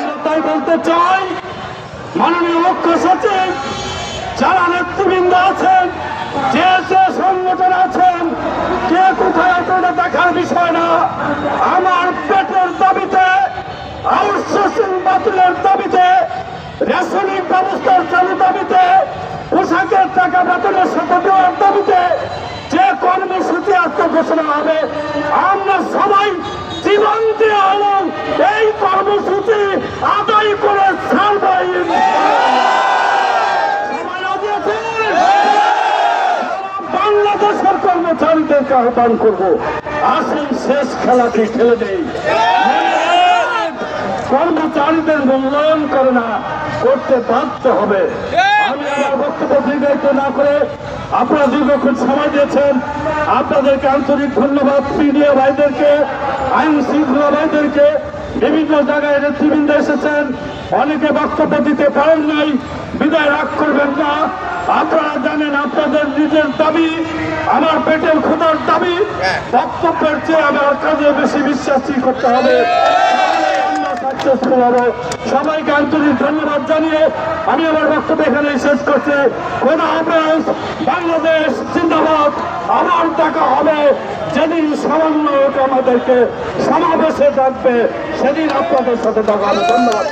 আমরা তাই বলতে চাই, মাননীয় মুখ্য সচিব, যারা নেতৃবৃন্দ আছেন, যে যে সংগঠন আছেন, কে কোথায় আছে এটা দেখার বিষয় না। আমার পেটের দাবিতে, আউটসোর্সিং বাতিলের দাবিতে, রেশনিং ব্যবস্থার চালু দাবিতে, পোশাকের টাকা বেতনের সাথে দেওয়ার দাবিতে যে কর্মসূচি আজকে ঘোষণা হবে, আমরা সবাই জীবন দিয়ে হলেও এই কর্মসূচি আদায় করে ছাড়বই। বাংলাদেশের কর্মচারীদেরকে আহ্বান করবো, আসেন শেষ খেলাটি খেলে দেই। কর্মচারীদের মূল্যায়ন করে না, করতে বাধ্য হবে। আমি আমার বক্তব্য দীর্ঘায়িত না করে, আপনারা দীর্ঘক্ষণ সময় দিয়েছেন, আপনাদেরকে আন্তরিক ধন্যবাদ। মিডিয়া ভাইদেরকে, আইন শৃঙ্খলা ভাইদেরকে, বিভিন্ন জায়গায় নেতৃবৃন্দ এসেছেন, অনেকে বক্তব্য দিতে পারেন নাই, বিদায় রাগ করবেন না। আপনারা জানেন আপনাদের নিজের দাবি, আমার পেটের ক্ষুধার দাবি, বক্তব্যের চেয়ে আমার কাজে বেশি বিশ্বাসী করতে হবে। সবাইকে আন্তরিক ধন্যবাদ জানিয়ে আমি আমার বক্তব্য এখানে শেষ করছি। খোদা হাফেজ। বাংলাদেশ জিন্দাবাদ। আবার দেখা হবে যেদিন সমন্বয়ক আমাদেরকে সমাবেশে ডাকবে, সেদিন আপনাদের সাথে দেখা হবে। ধন্যবাদ।